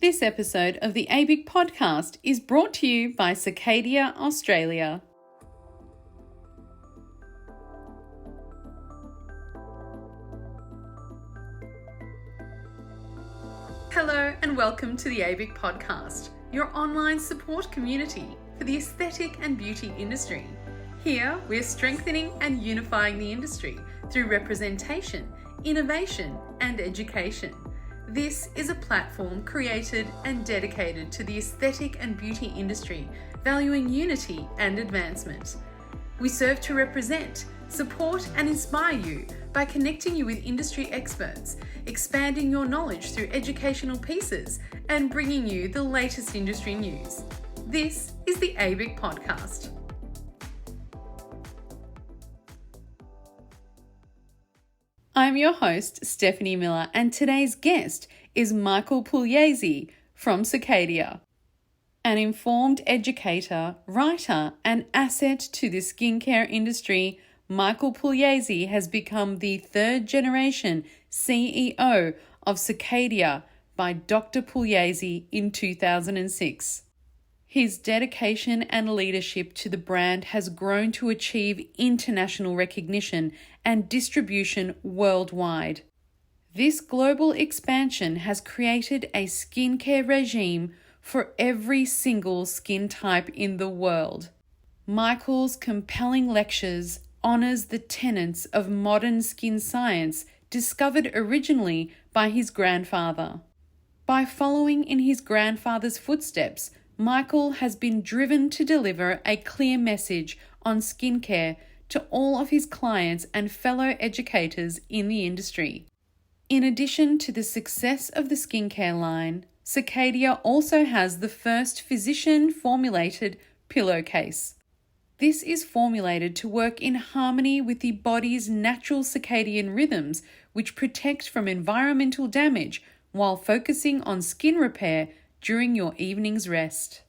This episode of the ABIC podcast is brought to you by Circadia, Australia. Hello and welcome to the ABIC podcast, your online support community for the aesthetic and beauty industry. Here, we're strengthening and unifying the industry through representation, innovation, and education. This is a platform created and dedicated to the aesthetic and beauty industry, valuing unity and advancement. We serve to represent, support, and inspire you by connecting you with industry experts, expanding your knowledge through educational pieces, and bringing you the latest industry news. This is the ABIC podcast. I'm your host, Stephanie Miller, and today's guest is Michael Pugliese from Circadia. An informed educator, writer, and asset to the skincare industry, Michael Pugliese has become the third-generation CEO of Circadia by Dr. Pugliese in 2006. His dedication and leadership to the brand has grown to achieve international recognition and distribution worldwide. This global expansion has created a skincare regime for every single skin type in the world. Michael's compelling lectures honors the tenets of modern skin science discovered originally by his grandfather. By following in his grandfather's footsteps, Michael has been driven to deliver a clear message on skincare to all of his clients and fellow educators in the industry. In addition to the success of the skincare line, Circadia also has the first physician-formulated pillowcase. This is formulated to work in harmony with the body's natural circadian rhythms, which protect from environmental damage while focusing on skin repair during your evening's rest.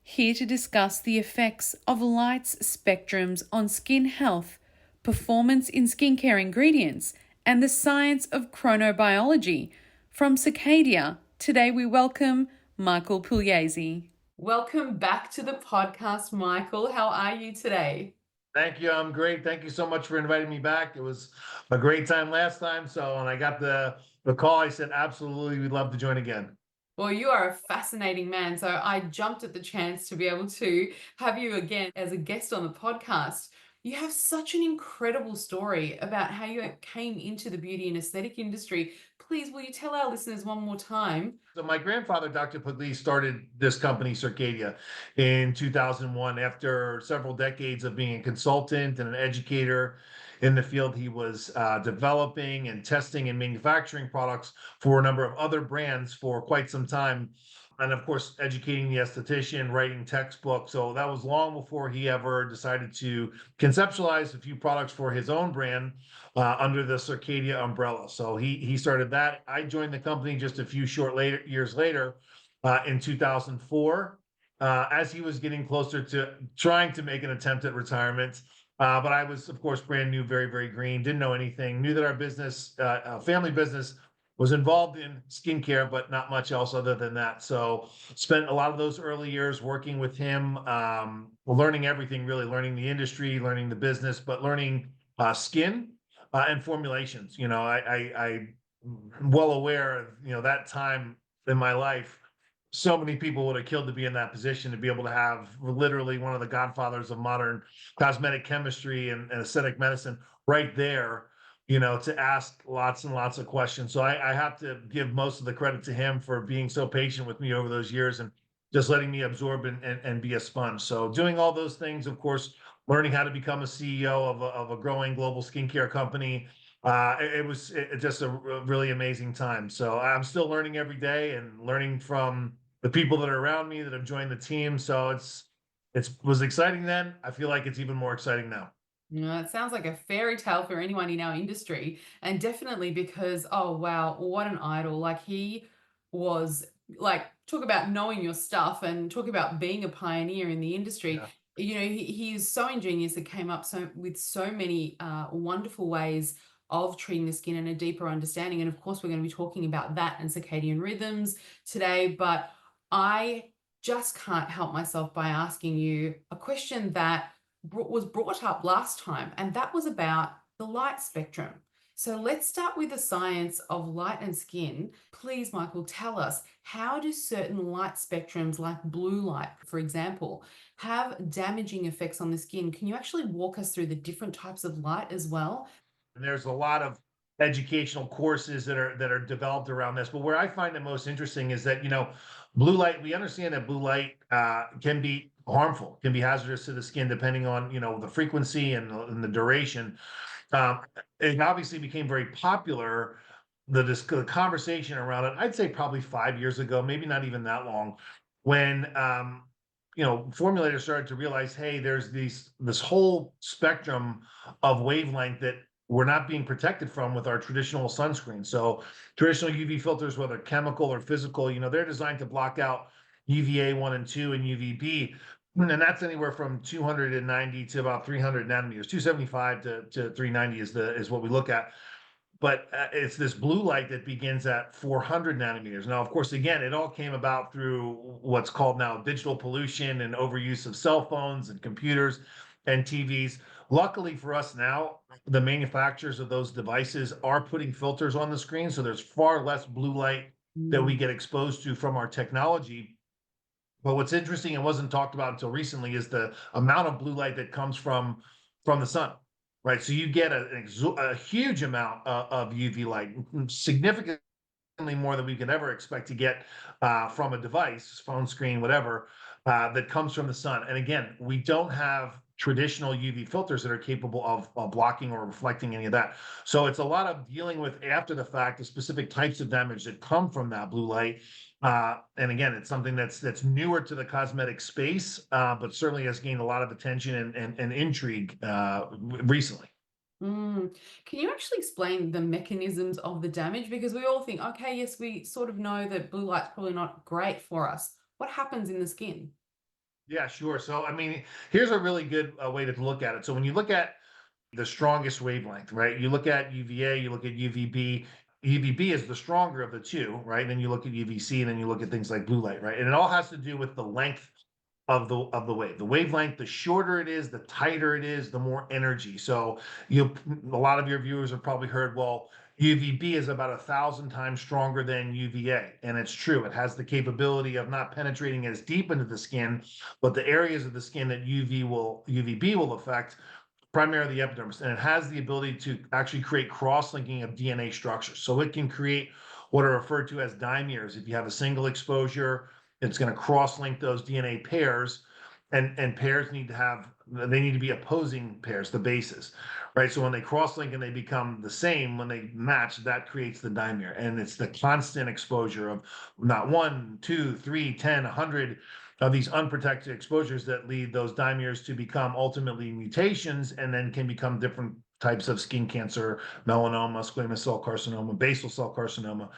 Here to discuss the effects of light's spectrums on skin health, performance in skincare ingredients, and the science of chronobiology, from Circadia, today we welcome Michael Pugliese. Welcome back to the podcast, Michael. How are you today? Thank you. I'm great. Thank you so much for inviting me back. It was a great time last time. So when I got the call, I said, absolutely, we'd love to join again. Well, you are a fascinating man, so I jumped at the chance to be able to have you again as a guest on the podcast. You have such an incredible story about how you came into the beauty and aesthetic industry. Please, will you tell our listeners one more time? So my grandfather, Dr. Pugliese, started this company, Circadia, in 2001 after several decades of being a consultant and an educator in the field. He was developing and testing and manufacturing products for a number of other brands for quite some time. And of course, educating the esthetician, writing textbooks. So that was long before he ever decided to conceptualize a few products for his own brand under the Circadia umbrella. So he started that. I joined the company just a few years later in 2004 as he was getting closer to trying to make an attempt at retirement. But I was, of course, brand new, very, very green, didn't know anything, knew that our business, family business, was involved in skincare, but not much else other than that. So spent a lot of those early years working with him, learning everything, really learning the industry, learning the business, but learning skin and formulations. You know, I'm well aware of, that time in my life, so many people would have killed to be in that position, to be able to have literally one of the godfathers of modern cosmetic chemistry and aesthetic medicine right there, to ask lots and lots of questions. So I have to give most of the credit to him for being so patient with me over those years and just letting me absorb and be a sponge. So doing all those things, of course, learning how to become a CEO of a growing global skincare company. It was just a really amazing time. So I'm still learning every day and learning from the people that are around me that have joined the team. So it was exciting then. I feel like it's even more exciting now. No, it sounds like a fairy tale for anyone in our industry, and definitely because, oh wow, what an idol. Like, he was, like, talk about knowing your stuff and talk about being a pioneer in the industry. Yeah. He is so ingenious, that came up with so many wonderful ways of treating the skin and a deeper understanding. And of course, we're going to be talking about that and circadian rhythms today. But I just can't help myself by asking you a question that was brought up last time, and that was about the light spectrum. So let's start with the science of light and skin. Please, Michael, tell us, how do certain light spectrums, like blue light, for example, have damaging effects on the skin? Can you actually walk us through the different types of light as well? And there's a lot of educational courses that are developed around this. But where I find it most interesting is that blue light. We understand that blue light can be harmful, can be hazardous to the skin, depending on the frequency and the duration. Um, it obviously became very popular. The conversation around it, I'd say probably 5 years ago, maybe not even that long, when formulators started to realize, hey, there's this whole spectrum of wavelength that we're not being protected from with our traditional sunscreen. So traditional UV filters, whether chemical or physical, they're designed to block out UVA 1 and 2 and UVB. And that's anywhere from 290 to about 300 nanometers. 275 to 390 is what we look at. But it's this blue light that begins at 400 nanometers. Now, of course, again, it all came about through what's called now digital pollution and overuse of cell phones and computers and TVs. Luckily for us now, the manufacturers of those devices are putting filters on the screen, so there's far less blue light that we get exposed to from our technology. But what's interesting and wasn't talked about until recently is the amount of blue light that comes from the sun, right? So you get a huge amount of UV light, significantly more than we could ever expect to get from a device, phone screen, whatever, that comes from the sun. And again, we don't have traditional UV filters that are capable of blocking or reflecting any of that. So it's a lot of dealing with after the fact, the specific types of damage that come from that blue light. And again, it's something that's newer to the cosmetic space, but certainly has gained a lot of attention and intrigue recently. Mm. Can you actually explain the mechanisms of the damage? Because we all think, okay, yes, we sort of know that blue light's probably not great for us. What happens in the skin? Yeah, sure. So, I mean, here's a really good way to look at it. So, when you look at the strongest wavelength, right? You look at UVA, you look at UVB. UVB is the stronger of the two, right? Then you look at UVC, and then you look at things like blue light, right? And it all has to do with the length of the wave. The wavelength, the shorter it is, the tighter it is, the more energy. So you a lot of your viewers have probably heard, well, UVB is about 1,000 times stronger than UVA. And it's true. It has the capability of not penetrating as deep into the skin, but the areas of the skin that UVB will affect, primarily the epidermis, and it has the ability to actually create cross-linking of DNA structures. So it can create what are referred to as dimers. If you have a single exposure, it's going to cross-link those DNA pairs, and pairs they need to be opposing pairs, the bases, right? So when they cross-link and they become the same, when they match, that creates the dimer, and it's the constant exposure of not 1, 2, 3, 10, 100 of these unprotected exposures that lead those dimers to become ultimately mutations and then can become different types of skin cancer, melanoma, squamous cell carcinoma, basal cell carcinoma.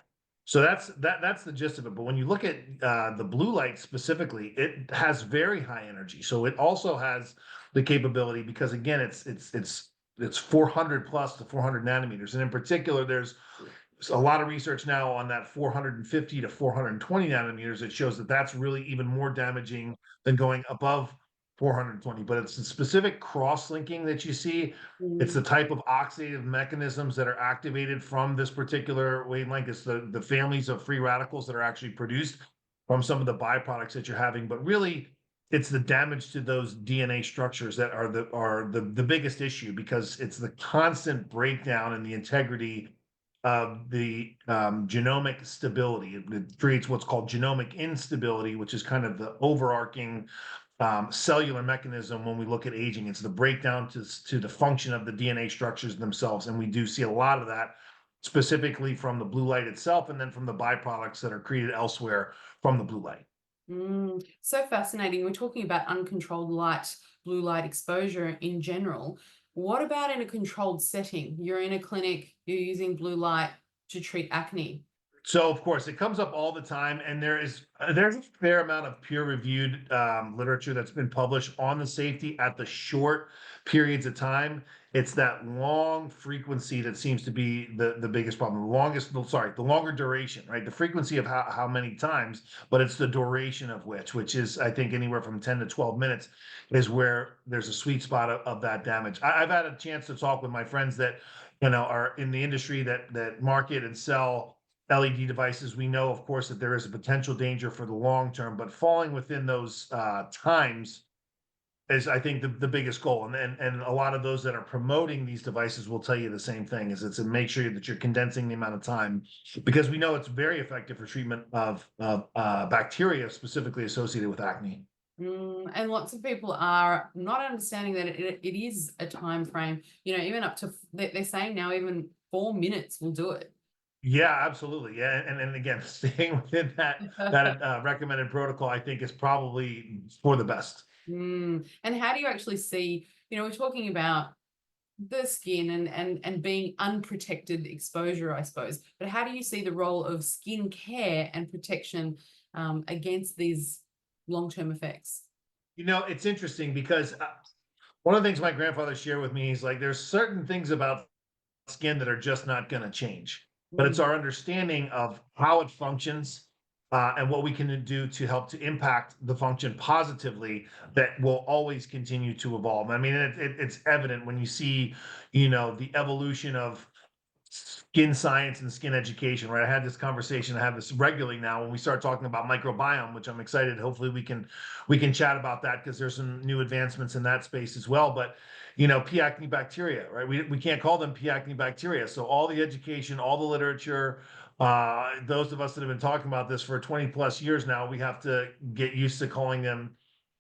So that's the gist of it. But when you look at the blue light specifically, it has very high energy. So it also has the capability, because again, it's 400 plus to 400 nanometers, and in particular, there's a lot of research now on that 450 to 420 nanometers. It shows that that's really even more damaging than going above 420. But it's the specific cross-linking that you see. It's the type of oxidative mechanisms that are activated from this particular wavelength. It's the families of free radicals that are actually produced from some of the byproducts that you're having. But really, it's the damage to those DNA structures that are the biggest issue, because it's the constant breakdown in the integrity of the genomic stability. It creates what's called genomic instability, which is kind of the overarching cellular mechanism when we look at aging. It's the breakdown to the function of the DNA structures themselves. And we do see a lot of that specifically from the blue light itself, and then from the byproducts that are created elsewhere from the blue light. So fascinating. We're talking about uncontrolled light, blue light exposure in general. What about in a controlled setting? You're in a clinic, you're using blue light to treat acne. So of course it comes up all the time, and there's a fair amount of peer-reviewed literature that's been published on the safety at the short periods of time. It's that long frequency that seems to be the biggest problem. The longer duration, right? The frequency of how many times, but it's the duration of which is I think anywhere from 10 to 12 minutes is where there's a sweet spot of that damage. I've had a chance to talk with my friends that are in the industry that market and sell LED devices. We know, of course, that there is a potential danger for the long term, but falling within those times is, I think, the biggest goal. And a lot of those that are promoting these devices will tell you the same thing: is it's to make sure that you're condensing the amount of time, because we know it's very effective for treatment of bacteria specifically associated with acne. And lots of people are not understanding that it is a time frame, even up to, they're saying now even 4 minutes will do it. Yeah, absolutely. Yeah, and again, staying within that recommended protocol, I think, is probably for the best. And how do you actually see, we're talking about the skin and being unprotected exposure, I suppose, but how do you see the role of skin care and protection against these long-term effects? It's interesting because one of the things my grandfather shared with me is like there's certain things about skin that are just not going to change, but it's Mm. our understanding of how it functions and what we can do to help to impact the function positively that will always continue to evolve. I mean, it's evident when you see, the evolution of skin science and skin education, right? I had this conversation, I have this regularly now when we start talking about microbiome, which I'm excited. Hopefully we can chat about that because there's some new advancements in that space as well. But P. acne bacteria, right? We can't call them P. acne bacteria. So all the education, all the literature, those of us that have been talking about this for 20 plus years now, we have to get used to calling them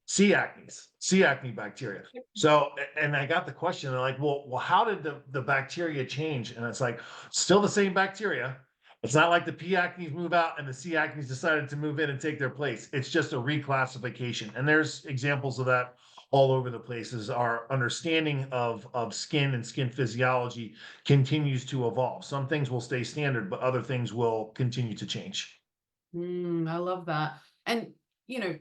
C. acne bacteria. So, and I got the question, they're like, well, how did the bacteria change? And it's like, still the same bacteria. It's not like the P. acnes move out and the C. acnes decided to move in and take their place. It's just a reclassification. And there's examples of that all over the place as our understanding of skin and skin physiology continues to evolve. Some things will stay standard, but other things will continue to change. I love that. And,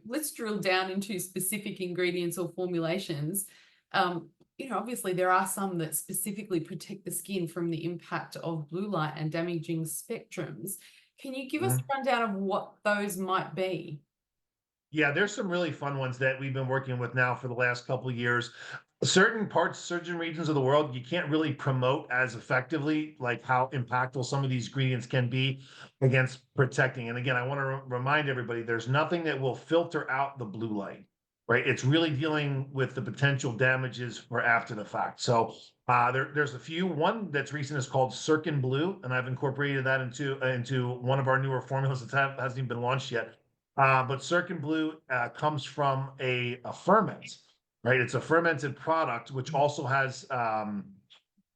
let's drill down into specific ingredients or formulations. Obviously, there are some that specifically protect the skin from the impact of blue light and damaging spectrums. Can you give us a rundown of what those might be? Yeah, there's some really fun ones that we've been working with now for the last couple of years. Certain parts, certain regions of the world, you can't really promote as effectively, like how impactful some of these ingredients can be against protecting. And again, I want to remind everybody there's nothing that will filter out the blue light, right? It's really dealing with the potential damages for after the fact. So there's a few. One that's recent is called Circin Blue, and I've incorporated that into one of our newer formulas that hasn't even been launched yet. But Circin Blue comes from a ferment, right? It's a fermented product, which also has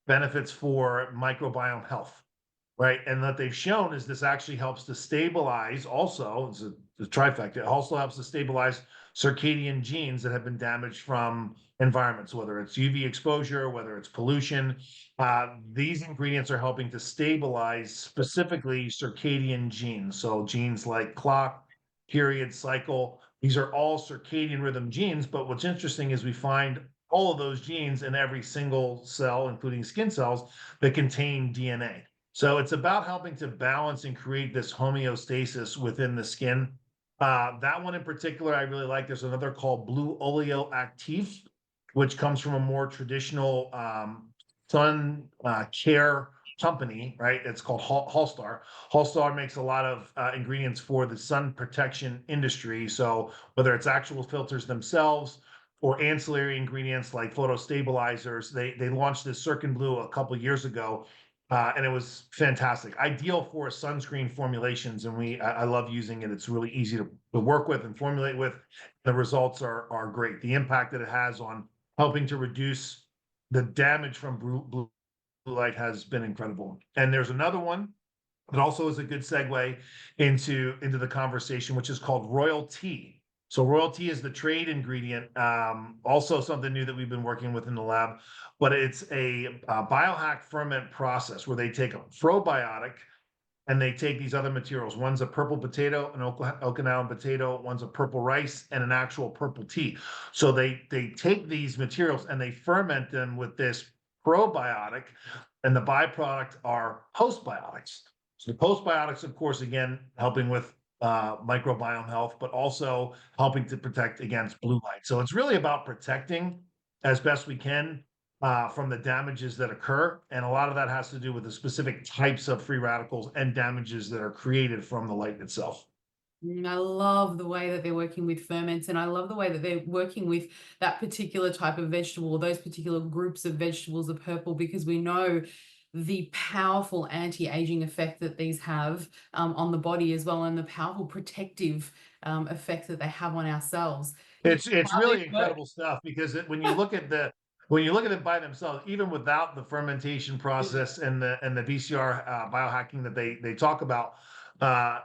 benefits for microbiome health, right? And what they've shown is this actually helps to stabilize, also, it's a trifecta, it also helps to stabilize circadian genes that have been damaged from environments, whether it's UV exposure, whether it's pollution. These ingredients are helping to stabilize specifically circadian genes. So genes like clock, period, cycle, these are all circadian rhythm genes. But what's interesting is we find all of those genes in every single cell, including skin cells, that contain DNA. So it's about helping to balance and create this homeostasis within the skin. That one in particular, I really like. There's another called Blue Oleo Active, which comes from a more traditional sun care company, right? It's called Hallstar. Hallstar makes a lot of ingredients for the sun protection industry. So whether it's actual filters themselves or ancillary ingredients like photo stabilizers, they launched this Circin Blue a couple years ago, and it was fantastic. Ideal for sunscreen formulations, and I love using it. It's really easy to work with and formulate with. The results are great. The impact that it has on helping to reduce the damage from blue light has been incredible. And there's another one that also is a good segue into the conversation, which is called Royal Tea. So Royal Tea is the trade ingredient, also something new that we've been working with in the lab, but it's a biohack ferment process where they take a probiotic and they take these other materials. One's a purple potato, an Okinawan potato, one's a purple rice, and an actual purple tea. So they take these materials and they ferment them with this probiotic, and the byproduct are postbiotics. So the postbiotics, of course, again, helping with microbiome health, but also helping to protect against blue light. So it's really about protecting as best we can from the damages that occur. And a lot of that has to do with the specific types of free radicals and damages that are created from the light itself. I love the way that they're working with ferments, and I love the way that they're working with that particular type of vegetable or those particular groups of vegetables of purple, because we know the powerful anti-aging effect that these have on the body as well, and the powerful protective effect that they have on our cells. It's How they really work. incredible stuff because when you look at when you look at it by themselves, even without the fermentation process and the BCR biohacking that they talk about, uh,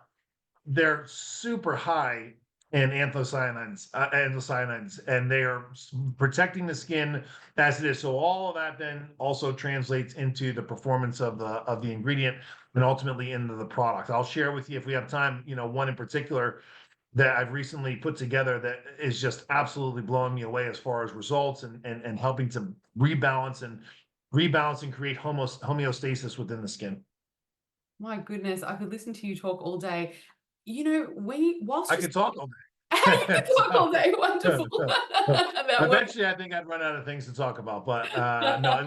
they're super high in anthocyanins, and they are protecting the skin as it is. So all of that then also translates into the performance of the ingredient and ultimately into the product. I'll share with you if we have time, one in particular that I've recently put together that is just absolutely blowing me away as far as results and helping to rebalance and create homeostasis within the skin. My goodness, I could listen to you talk all day. Whilst I you're could talk all you could talk all day. Wonderful day. about what. Eventually, I think I'd run out of things to talk about, but no,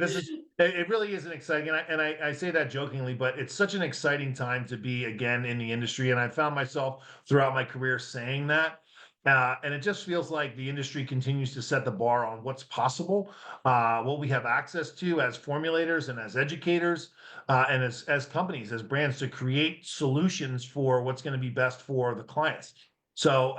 it really is an exciting, and I say that jokingly, but it's such an exciting time to be again in the industry, and I found myself throughout my career saying that. And it just feels like the industry continues to set the bar on what's possible, what we have access to as formulators and as educators, and as companies, as brands to create solutions for what's going to be best for the clients. So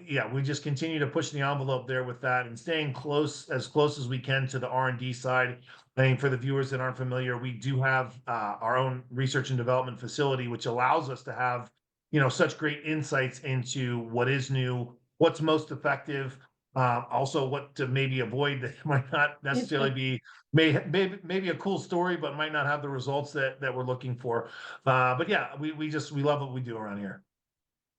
yeah, we just continue to push the envelope there with that and staying close as we can to the R&D side. I mean, for the viewers that aren't familiar, we do have our own research and development facility, which allows us to have, such great insights into what is new, what's most effective, also what to maybe avoid that might not necessarily be maybe a cool story, but might not have the results that we're looking for. But yeah, we love what we do around here.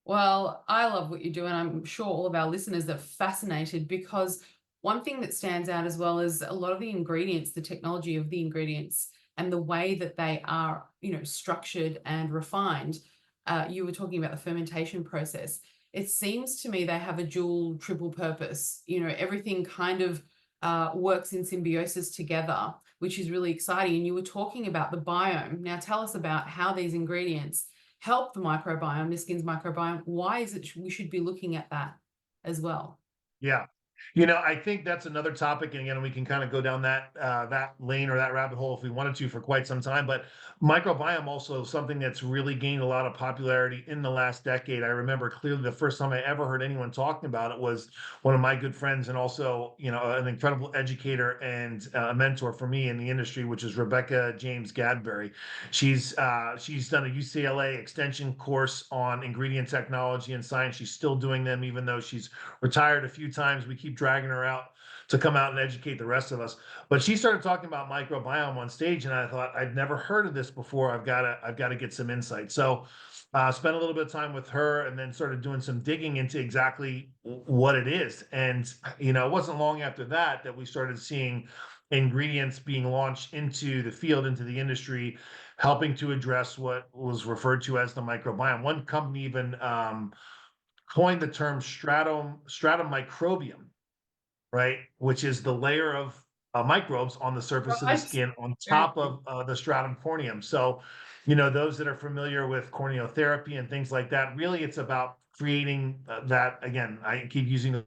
Well, I love what you do, and I'm sure all of our listeners are fascinated, because one thing that stands out as well is a lot of the ingredients, the technology of the ingredients, and the way that they are, structured and refined. You were talking about the fermentation process. It seems to me they have a dual, triple purpose. Everything kind of works in symbiosis together, which is really exciting. And you were talking about the biome. Now, tell us about how these ingredients help the microbiome, the skin's microbiome. Why is it we should be looking at that as well? Yeah. I think that's another topic, and again, we can kind of go down that lane or that rabbit hole if we wanted to for quite some time. But microbiome also something that's really gained a lot of popularity in the last decade. I remember clearly the first time I ever heard anyone talking about it was one of my good friends and also, an incredible educator and a mentor for me in the industry, which is Rebecca James Gadbury. She's done a UCLA extension course on ingredient technology and science. She's still doing them, even though she's retired a few times. We keep dragging her out to come out and educate the rest of us. But she started talking about microbiome on stage, and I thought I'd never heard of this before. I've got to get some insight. So spent a little bit of time with her, and then started doing some digging into exactly what it is. And it wasn't long after that we started seeing ingredients being launched into the field, into the industry, helping to address what was referred to as the microbiome. One company even coined the term stratum microbium, right? Which is the layer of microbes on the surface of the Right. skin on Very top true. of the stratum corneum. So, those that are familiar with corneotherapy and things like that, really it's about creating that, again, I keep using the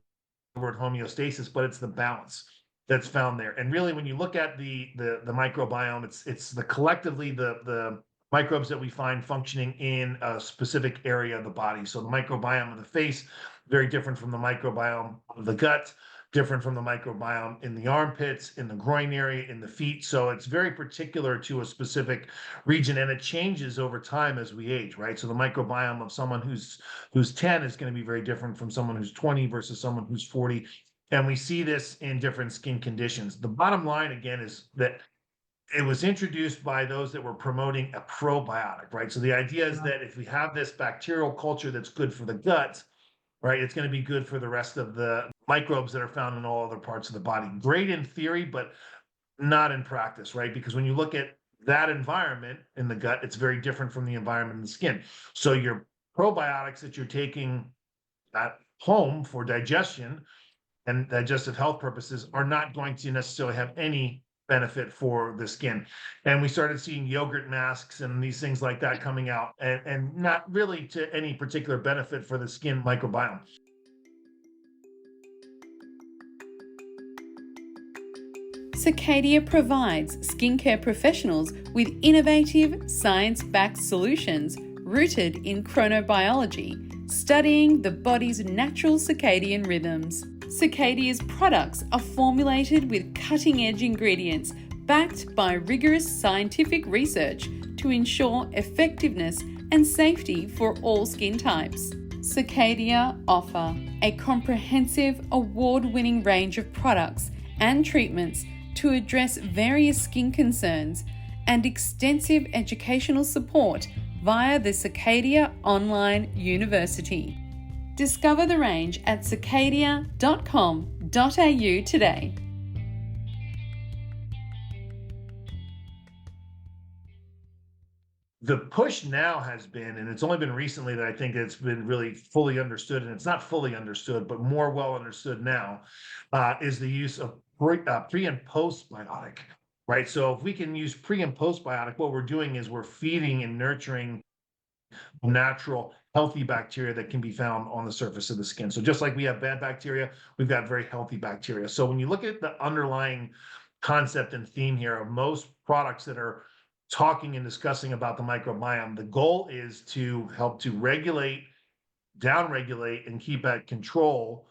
word homeostasis, but it's the balance that's found there. And really, when you look at the microbiome, it's the collectively the microbes that we find functioning in a specific area of the body. So the microbiome of the face, very different from the microbiome of the gut, different from the microbiome in the armpits, in the groin area, in the feet. So it's very particular to a specific region, and it changes over time as we age, right? So the microbiome of someone who's 10 is going to be very different from someone who's 20 versus someone who's 40. And we see this in different skin conditions. The bottom line, again, is that it was introduced by those that were promoting a probiotic, right? So the idea is that if we have this bacterial culture that's good for the gut, right, it's going to be good for the rest of the microbes that are found in all other parts of the body. Great in theory, but not in practice, right? Because when you look at that environment in the gut, it's very different from the environment in the skin. So your probiotics that you're taking at home for digestion and digestive health purposes are not going to necessarily have any benefit for the skin. And we started seeing yogurt masks and these things like that coming out, and not really to any particular benefit for the skin microbiome. Circadia provides skincare professionals with innovative, science backed solutions rooted in chronobiology, studying the body's natural circadian rhythms. Circadia's products are formulated with cutting edge ingredients backed by rigorous scientific research to ensure effectiveness and safety for all skin types. Circadia offer a comprehensive, award-winning range of products and treatments to address various skin concerns and extensive educational support via the Circadia Online University. Discover the range at circadia.com.au today. The push now has been, and it's only been recently that I think it's been really fully understood, and it's not fully understood, but more well understood now, is the use of pre and postbiotic, right? So if we can use pre and postbiotic, what we're doing is we're feeding and nurturing natural, healthy bacteria that can be found on the surface of the skin. So just like we have bad bacteria, we've got very healthy bacteria. So when you look at the underlying concept and theme here of most products that are talking and discussing about the microbiome, the goal is to help to regulate, downregulate, and keep at control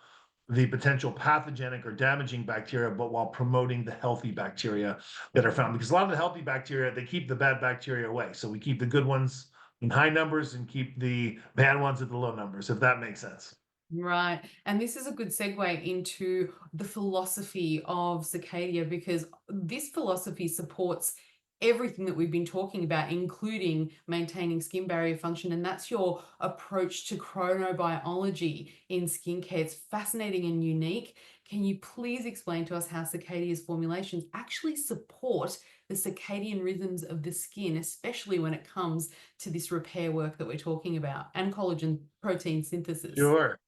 the potential pathogenic or damaging bacteria, but while promoting the healthy bacteria that are found. Because a lot of the healthy bacteria, they keep the bad bacteria away. So we keep the good ones in high numbers and keep the bad ones at the low numbers, if that makes sense. Right. And this is a good segue into the philosophy of Circadia because this philosophy supports everything that we've been talking about, including maintaining skin barrier function. And that's your approach to chronobiology in skincare. It's fascinating and unique. Can you please explain to us how Circadia's formulations actually support the circadian rhythms of the skin, especially when it comes to this repair work that we're talking about and collagen protein synthesis? Sure.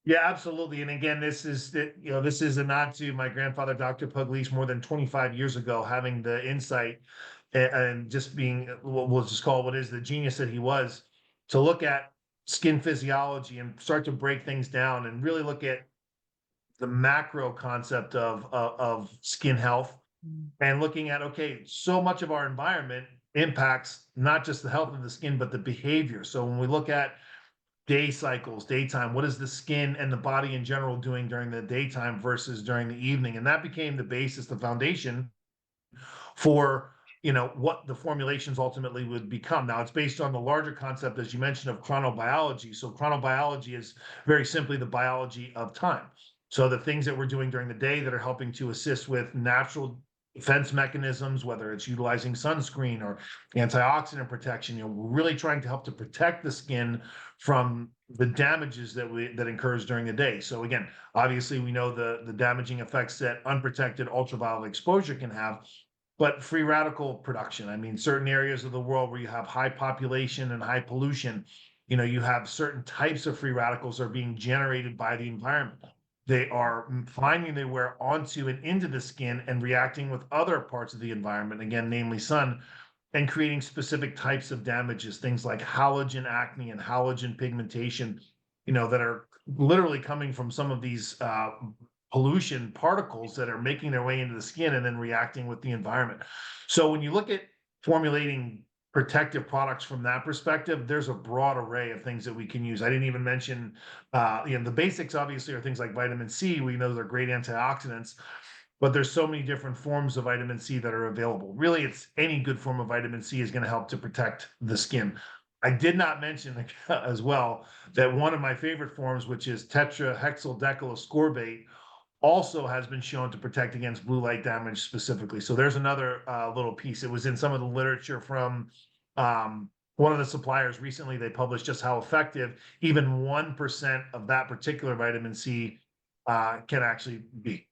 Yeah, absolutely. And again, this is a nod to my grandfather, Dr. Pugliese, more than 25 years ago, having the insight and just being, we'll just call it what is the genius that he was, to look at skin physiology and start to break things down and really look at the macro concept of skin health and looking at, okay, so much of our environment impacts not just the health of the skin, but the behavior. So when we look at day cycles, daytime, what is the skin and the body in general doing during the daytime versus during the evening? And that became the basis, the foundation for what the formulations ultimately would become. Now it's based on the larger concept, as you mentioned, of chronobiology. So chronobiology is very simply the biology of time. So the things that we're doing during the day that are helping to assist with natural defense mechanisms, whether it's utilizing sunscreen or antioxidant protection, we're really trying to help to protect the skin from the damages that occurs during the day. So again, obviously we know the damaging effects that unprotected ultraviolet exposure can have, but free radical production. I mean, certain areas of the world where you have high population and high pollution, you have certain types of free radicals are being generated by the environment. They are finding their way onto and into the skin and reacting with other parts of the environment, again, namely sun, and creating specific types of damages, things like halogen acne and halogen pigmentation, that are literally coming from some of these pollution particles that are making their way into the skin and then reacting with the environment. So when you look at formulating protective products from that perspective, there's a broad array of things that we can use. I didn't even mention, the basics obviously are things like vitamin C. We know they're great antioxidants, but there's so many different forms of vitamin C that are available. Really, it's any good form of vitamin C is going to help to protect the skin. I did not mention as well that one of my favorite forms, which is tetrahexyldecylascorbate, also has been shown to protect against blue light damage specifically. So there's another little piece. It was in some of the literature from one of the suppliers recently. They published just how effective even 1% of that particular vitamin C can actually be.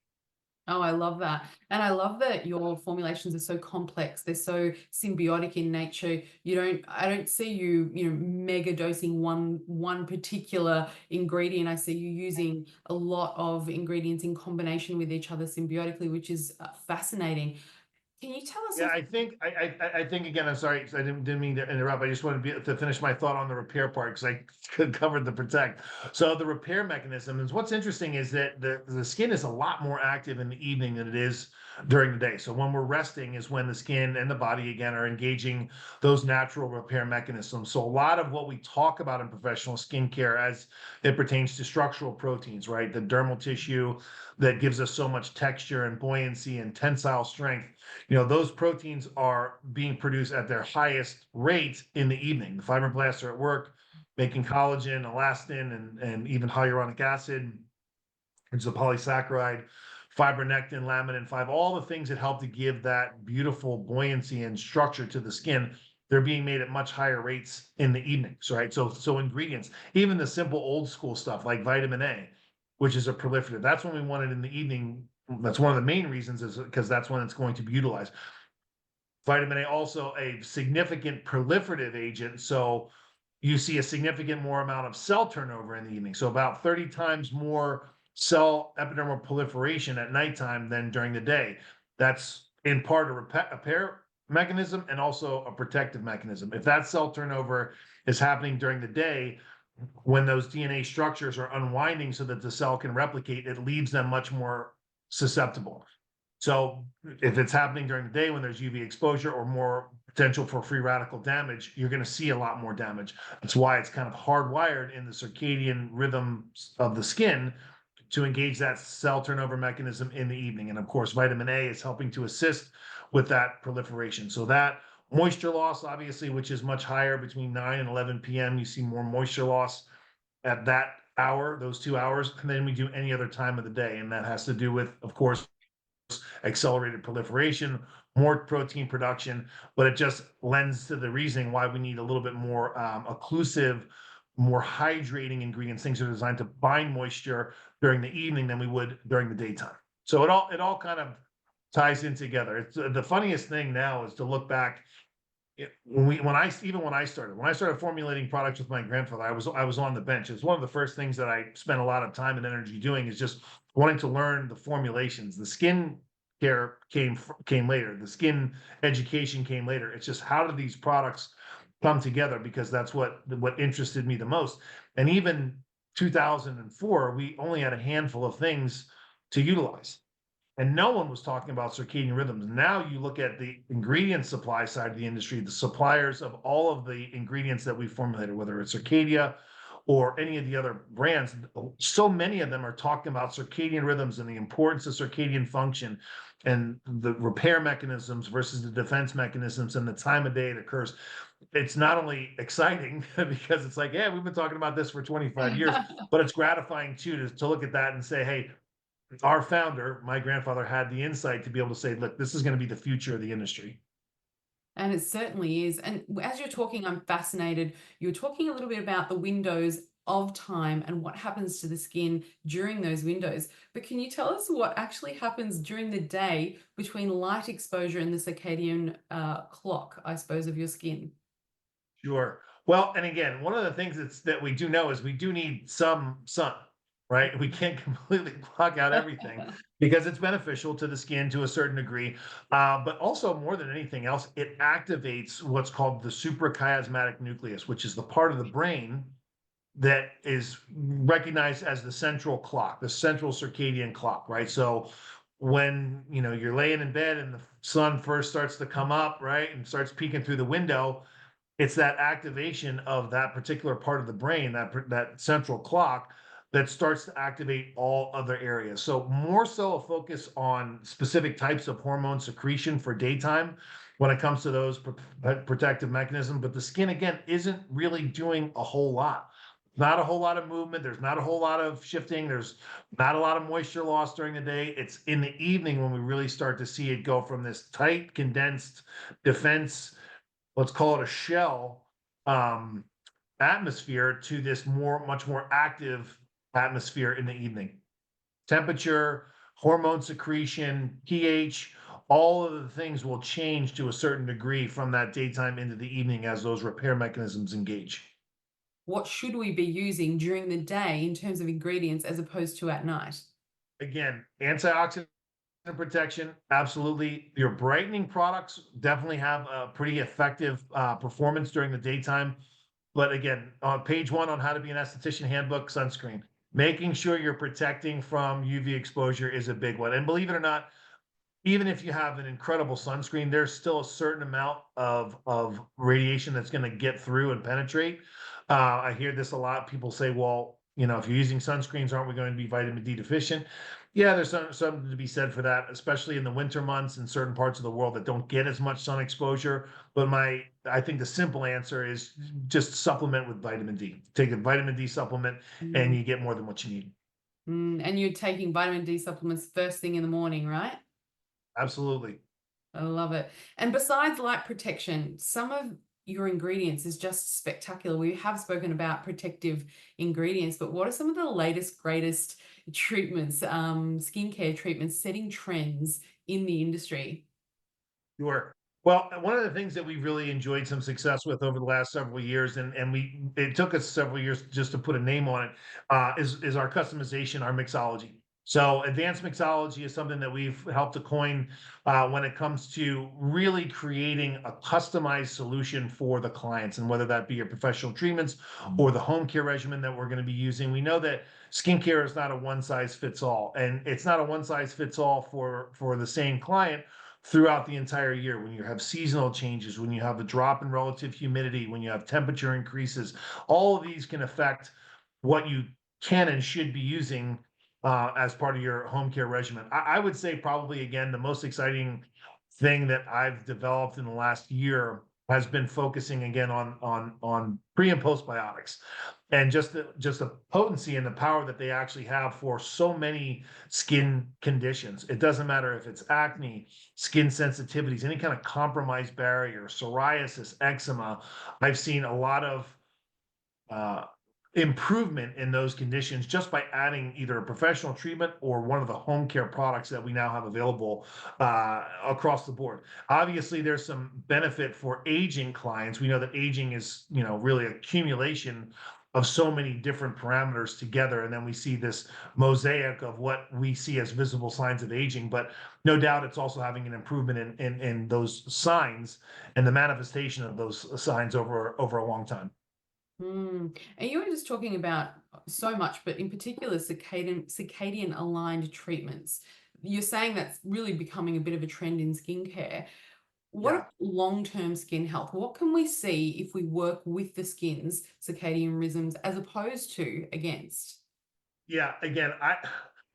Oh, I love that. And I love that your formulations are so complex. They're so symbiotic in nature. I don't see you, mega dosing one particular ingredient. I see you using a lot of ingredients in combination with each other symbiotically, which is fascinating. Can you tell us Yeah, also? I think again, I'm sorry, 'cause I didn't mean to interrupt. I just wanted to finish my thought on the repair part because I covered the protect. So the repair mechanism is what's interesting is that the skin is a lot more active in the evening than it is during the day. So when we're resting is when the skin and the body again are engaging those natural repair mechanisms. So a lot of what we talk about in professional skincare as it pertains to structural proteins, right? The dermal tissue that gives us so much texture and buoyancy and tensile strength, those proteins are being produced at their highest rate in the evening. The fibroblasts are at work making collagen, elastin, and even hyaluronic acid. It's a polysaccharide, fibronectin, laminin 5, all the things that help to give that beautiful buoyancy and structure to the skin. They're being made at much higher rates in the evenings, right? So ingredients, even the simple old school stuff like vitamin A, which is a proliferative, that's when we want it in the evening. That's one of the main reasons is because that's when it's going to be utilized. Vitamin A also a significant proliferative agent, so you see a significant more amount of cell turnover in the evening. So about 30 times more cell epidermal proliferation at nighttime than during the day. That's in part a repair mechanism and also a protective mechanism. If that cell turnover is happening during the day, when those DNA structures are unwinding so that the cell can replicate, it leaves them much more susceptible. So if it's happening during the day when there's UV exposure or more potential for free radical damage, you're going to see a lot more damage. That's why it's kind of hardwired in the circadian rhythm of the skin to engage that cell turnover mechanism in the evening. And of course, vitamin A is helping to assist with that proliferation. So that moisture loss, obviously, which is much higher between 9 and 11 p.m., you see more moisture loss at that hour, those 2 hours, than we do any other time of the day. And that has to do with, of course, accelerated proliferation, more protein production, but it just lends to the reasoning why we need a little bit more occlusive, more hydrating ingredients, things that are designed to bind moisture during the evening than we would during the daytime. So it all kind of ties in together. It's the funniest thing now is to look back. When I started formulating products with my grandfather, I was on the bench. It's one of the first things that I spent a lot of time and energy doing is just wanting to learn the formulations. The skin care came later. The skin education came later. It's just how do these products come together, because that's what interested me the most. And even 2004, we only had a handful of things to utilize. And no one was talking about circadian rhythms. Now you look at the ingredient supply side of the industry, the suppliers of all of the ingredients that we formulated, whether it's Circadia or any of the other brands, so many of them are talking about circadian rhythms and the importance of circadian function and the repair mechanisms versus the defense mechanisms and the time of day it occurs. It's not only exciting because it's like, yeah, we've been talking about this for 25 years, but it's gratifying too to look at that and say, hey, our founder, my grandfather, had the insight to be able to say, look, this is going to be the future of the industry. And it certainly is. And as you're talking, I'm fascinated. You're talking a little bit about the windows of time and what happens to the skin during those windows. But can you tell us what actually happens during the day between light exposure and the circadian clock, I suppose, of your skin? Sure. Well, and again, one of the things that we do know is we do need some sun, right? We can't completely block out everything because it's beneficial to the skin to a certain degree. But also, more than anything else, it activates what's called the suprachiasmatic nucleus, which is the part of the brain that is recognized as the central clock, the central circadian clock, right? So when you're laying in bed and the sun first starts to come up, right, and starts peeking through the window, it's that activation of that particular part of the brain, that central clock, that starts to activate all other areas. So more so a focus on specific types of hormone secretion for daytime when it comes to those protective mechanisms. But the skin again isn't really doing a whole lot. not a whole lot of movement. There's not a whole lot of shifting. There's not a lot of moisture loss during the day. It's in the evening when we really start to see it go from this tight, condensed defense, let's call it a shell, um, atmosphere to this much more active atmosphere in the evening. Temperature, hormone secretion, pH, all of the things will change to a certain degree from that daytime into the evening as those repair mechanisms engage. What should we be using during the day in terms of ingredients as opposed to at night? Again, antioxidant protection, absolutely. Your brightening products definitely have a pretty effective performance during the daytime. But again, on page one on how to be an esthetician handbook, sunscreen. Making sure you're protecting from UV exposure is a big one. And believe it or not, even if you have an incredible sunscreen, there's still a certain amount of radiation that's going to get through and penetrate. I hear this a lot. People say, "Well, if you're using sunscreens, aren't we going to be vitamin D deficient?" Yeah, there's something to be said for that, especially in the winter months in certain parts of the world that don't get as much sun exposure. But I think the simple answer is just supplement with vitamin D. Take a vitamin D supplement, and Mm, you get more than what you need. and you're taking vitamin D supplements first thing in the morning, right? Absolutely. I love it. And besides light protection, some of your ingredients is just spectacular. We have spoken about protective ingredients, but what are some of the latest, greatest treatments, skincare treatments, setting trends in the industry? Sure. Well, one of the things that we've really enjoyed some success with over the last several years, and it took us several years just to put a name on it, is our customization, our mixology. So advanced mixology is something that we've helped to coin when it comes to really creating a customized solution for the clients, and whether that be your professional treatments or the home care regimen that we're going to be using. We know that skincare is not a one size fits all, and it's not a one size fits all for the same client throughout the entire year. When you have seasonal changes, when you have a drop in relative humidity, when you have temperature increases, all of these can affect what you can and should be using as part of your home care regimen. I would say probably again the most exciting thing that I've developed in the last year has been focusing again on pre and postbiotics, and just the potency and the power that they actually have for so many skin conditions. It doesn't matter if it's acne, skin sensitivities, any kind of compromised barrier, psoriasis, eczema. I've seen a lot of uh, improvement in those conditions just by adding either a professional treatment or one of the home care products that we now have available across the board. Obviously, there's some benefit for aging clients. We know that aging is, really accumulation of so many different parameters together, and then we see this mosaic of what we see as visible signs of aging. But no doubt, it's also having an improvement in those signs and the manifestation of those signs over a long time. And you were just talking about so much, but in particular, circadian aligned treatments. You're saying that's really becoming a bit of a trend in skincare. What Yeah. about long-term skin health? What can we see if we work with the skin's circadian rhythms as opposed to against? Yeah, again,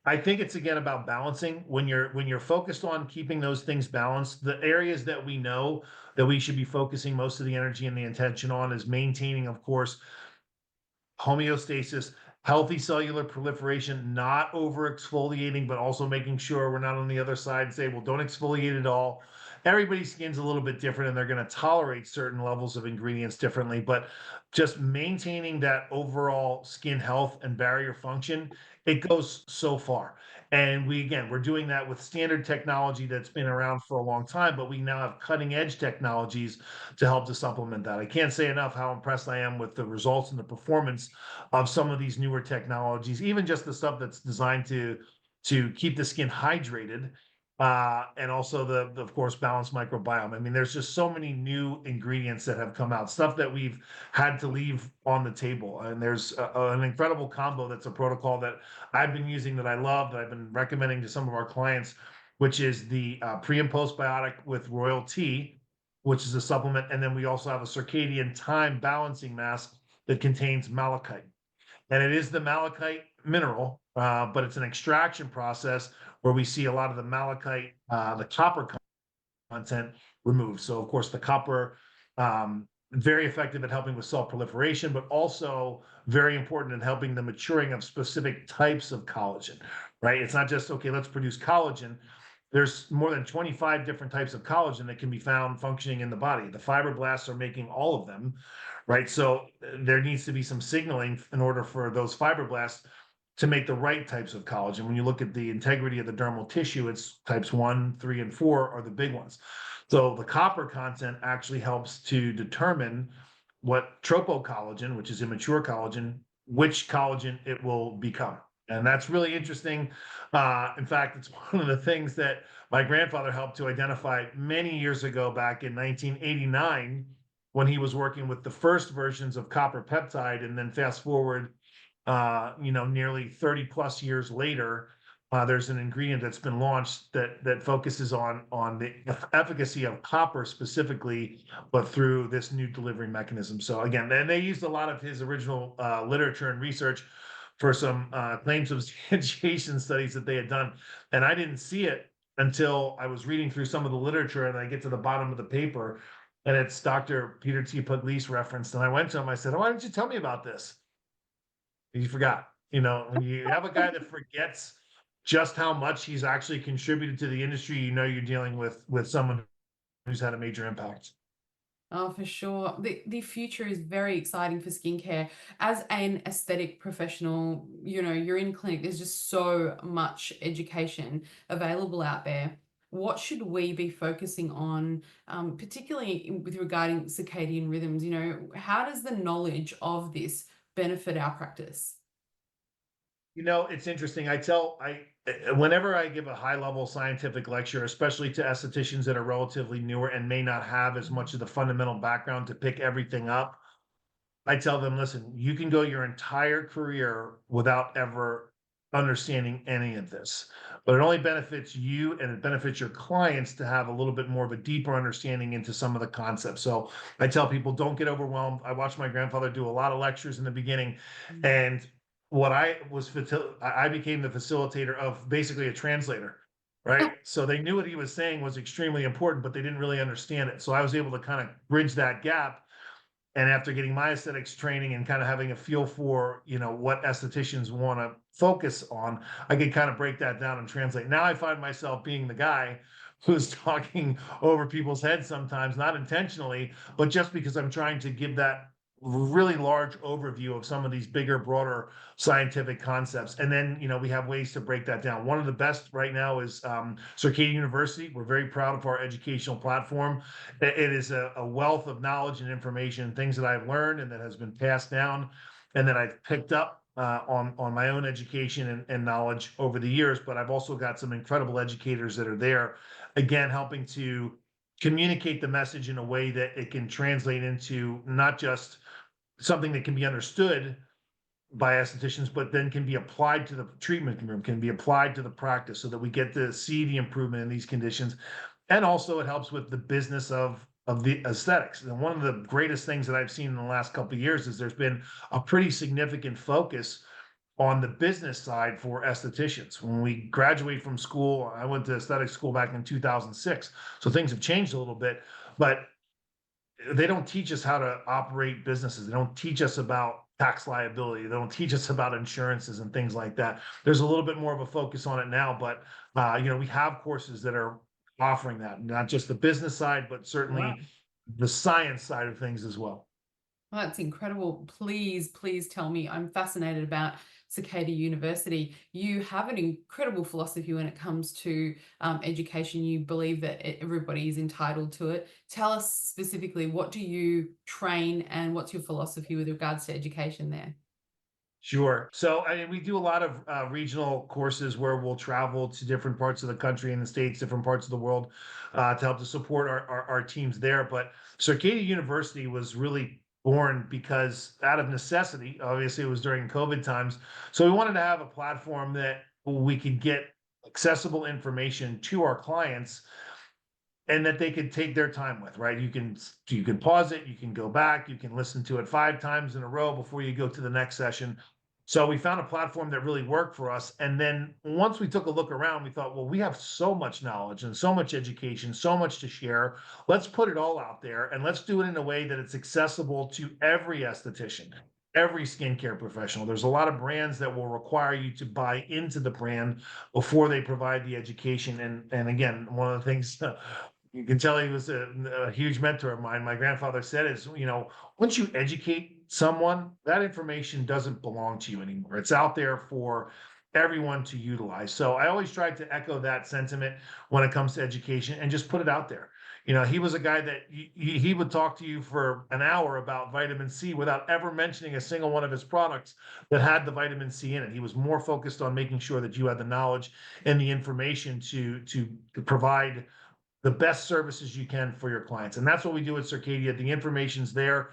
I think it's again about balancing. When you're focused on keeping those things balanced, the areas that we know that we should be focusing most of the energy and the attention on is maintaining, of course, homeostasis, healthy cellular proliferation, not over exfoliating, but also making sure we're not on the other side and say, well, don't exfoliate at all. Everybody's skin's a little bit different and they're going to tolerate certain levels of ingredients differently, but just maintaining that overall skin health and barrier function, it goes so far. And we're doing that with standard technology that's been around for a long time, but we now have cutting edge technologies to help to supplement that. I can't say enough how impressed I am with the results and the performance of some of these newer technologies, even just the stuff that's designed to keep the skin hydrated, and also the of course balanced microbiome. I mean, there's just so many new ingredients that have come out, stuff that we've had to leave on the table. And there's an incredible combo that's a protocol that I've been using that I love, that I've been recommending to some of our clients, which is the pre and postbiotic with royal tea, which is a supplement. And then we also have a circadian time balancing mask that contains malachite. And it is the malachite mineral, but it's an extraction process where we see a lot of the malachite, the copper content removed. So, of course, the copper very effective at helping with cell proliferation, but also very important in helping the maturing of specific types of collagen, right? It's not just, okay, let's produce collagen. There's more than 25 different types of collagen that can be found functioning in the body. The fibroblasts are making all of them, right? So there needs to be some signaling in order for those fibroblasts to make the right types of collagen. When you look at the integrity of the dermal tissue, it's types 1, 3, and 4 are the big ones. So the copper content actually helps to determine what tropocollagen, which is immature collagen, which collagen it will become. And that's really interesting. In fact, it's one of the things that my grandfather helped to identify many years ago, back in 1989, when he was working with the first versions of copper peptide. And then fast forward, nearly 30 plus years later, there's an ingredient that's been launched that focuses on the efficacy of copper specifically, but through this new delivery mechanism. So again, and they used a lot of his original literature and research for some claims substantiation studies that they had done, and I didn't see it until I was reading through some of the literature, and I get to the bottom of the paper, and it's Dr. Peter T. Pugliese referenced, and I went to him. I said, "Oh, why didn't you tell me about this?" He forgot. When you have a guy that forgets just how much he's actually contributed to the industry, you're dealing with someone who's had a major impact. Oh, for sure. The future is very exciting for skincare. As an aesthetic professional, you're in clinic, there's just so much education available out there. What should we be focusing on, particularly with regarding circadian rhythms? How does the knowledge of this benefit our practice? It's interesting. Whenever I give a high level scientific lecture, especially to estheticians that are relatively newer and may not have as much of the fundamental background to pick everything up, I tell them, listen, you can go your entire career without ever understanding any of this, but it only benefits you and it benefits your clients to have a little bit more of a deeper understanding into some of the concepts. So I tell people, don't get overwhelmed. I watched my grandfather do a lot of lectures in the beginning, and I became the facilitator of basically a translator. Right. So they knew what he was saying was extremely important, but they didn't really understand it. So I was able to kind of bridge that gap, and after getting my aesthetics training and kind of having a feel for what estheticians want to focus on, I could kind of break that down and translate. Now I find myself being the guy who's talking over people's heads sometimes, not intentionally, but just because I'm trying to give that really large overview of some of these bigger, broader scientific concepts. And then we have ways to break that down. One of the best right now is Circadian University. We're very proud of our educational platform. It is a wealth of knowledge and information, things that I've learned and that has been passed down and that I've picked up on my own education and knowledge over the years. But I've also got some incredible educators that are there, again, helping to communicate the message in a way that it can translate into not just something that can be understood by estheticians, but then can be applied to the treatment room, can be applied to the practice, so that we get to see the improvement in these conditions. And also it helps with the business of the aesthetics. And one of the greatest things that I've seen in the last couple of years is there's been a pretty significant focus on the business side for estheticians. When we graduate from school, I went to aesthetic school back in 2006. So things have changed a little bit, but they don't teach us how to operate businesses. They don't teach us about tax liability. They don't teach us about insurances and things like that. There's a little bit more of a focus on it now, but we have courses that are offering that, not just the business side, but Wow. certainly the science side of things as well. Well, that's incredible. Please, please tell me. I'm fascinated about Circadia University. You have an incredible philosophy when it comes to education. You believe that everybody is entitled to it. Tell us specifically, what do you train and what's your philosophy with regards to education there? Sure. So, I mean, we do a lot of regional courses where we'll travel to different parts of the country and the states, different parts of the world, to help to support our teams there. But Circadia University was really born because out of necessity. Obviously, it was during COVID times, so we wanted to have a platform that we could get accessible information to our clients and that they could take their time with, right? You can pause it, you can go back, you can listen to it 5 times in a row before you go to the next session. So we found a platform that really worked for us. And then once we took a look around, we thought, well, we have so much knowledge and so much education, so much to share. Let's put it all out there and let's do it in a way that it's accessible to every esthetician, every skincare professional. There's a lot of brands that will require you to buy into the brand before they provide the education. And again, one of the things you can tell he was a huge mentor of mine. My grandfather said is, once you educate someone, that information doesn't belong to you anymore. It's out there for everyone to utilize. So I always tried to echo that sentiment when it comes to education and just put it out there. He was a guy that he would talk to you for an hour about vitamin C without ever mentioning a single one of his products that had the vitamin C in it. He was more focused on making sure that you had the knowledge and the information to provide the best services you can for your clients. And that's what we do at Circadia. The information's there.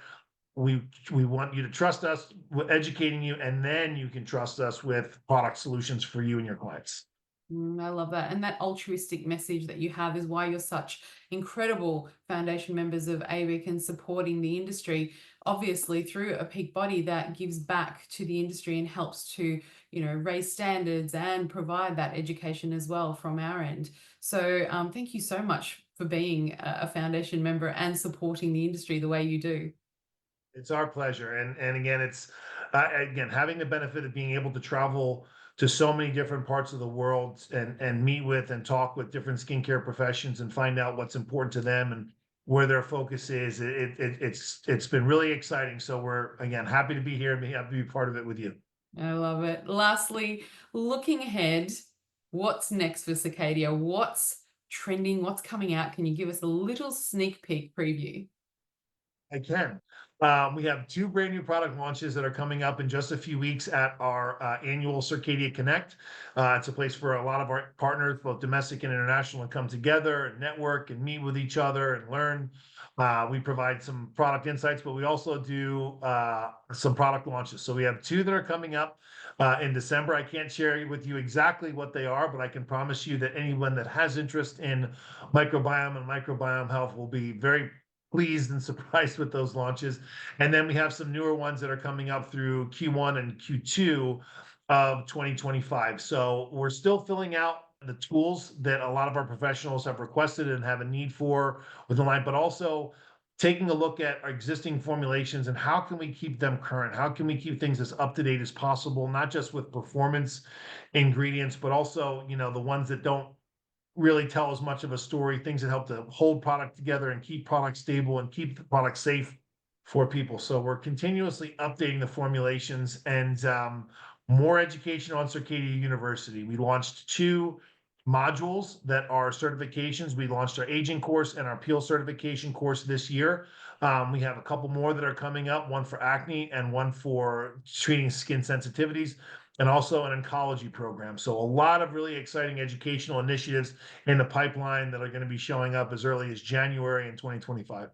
We want you to trust us with educating you, and then you can trust us with product solutions for you and your clients. I love that. And that altruistic message that you have is why you're such incredible foundation members of ABIC and supporting the industry, obviously through a peak body that gives back to the industry and helps to, raise standards and provide that education as well from our end. So thank you so much for being a foundation member and supporting the industry the way you do. It's our pleasure. And again, it's again having the benefit of being able to travel to so many different parts of the world and meet with and talk with different skincare professions and find out what's important to them and where their focus is. It's been really exciting. So we're again happy to be here and happy to be part of it with you. I love it. Lastly, looking ahead, what's next for Circadia? What's trending? What's coming out? Can you give us a little sneak peek preview? I can. We have two brand new product launches that are coming up in just a few weeks at our annual Circadia Connect. It's a place for a lot of our partners, both domestic and international, to come together and network and meet with each other and learn. We provide some product insights, but we also do some product launches. So we have two that are coming up in December. I can't share with you exactly what they are, but I can promise you that anyone that has interest in microbiome and microbiome health will be very pleased and surprised with those launches. And then we have some newer ones that are coming up through Q1 and Q2 of 2025. So we're still filling out the tools that a lot of our professionals have requested and have a need for with the line, but also taking a look at our existing formulations and how can we keep them current? How can we keep things as up to date as possible, not just with performance ingredients, but also, the ones that don't really tell as much of a story, things that help to hold product together and keep product stable and keep the product safe for people. So we're continuously updating the formulations and more education on Circadia University. We launched two modules that are certifications. We launched our aging course and our peel certification course this year. We have a couple more that are coming up, one for acne and one for treating skin sensitivities, and also an oncology program. So a lot of really exciting educational initiatives in the pipeline that are going to be showing up as early as January in 2025.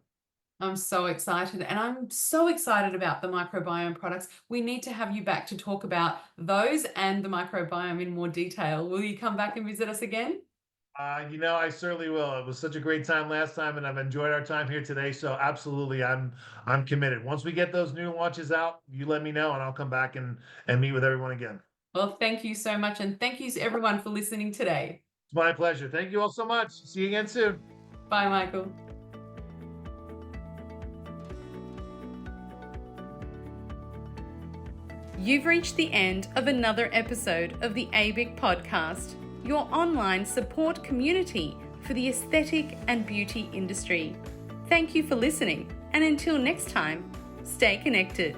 I'm so excited, and I'm so excited about the microbiome products. We need to have you back to talk about those and the microbiome in more detail. Will you come back and visit us again? I certainly will. It was such a great time last time, and I've enjoyed our time here today. So absolutely, I'm committed. Once we get those new launches out, you let me know, and I'll come back and meet with everyone again. Well, thank you so much, and thank you to everyone for listening today. It's my pleasure. Thank you all so much. See you again soon. Bye, Michael. You've reached the end of another episode of the ABIC podcast, your online support community for the aesthetic and beauty industry. Thank you for listening, and until next time, stay connected.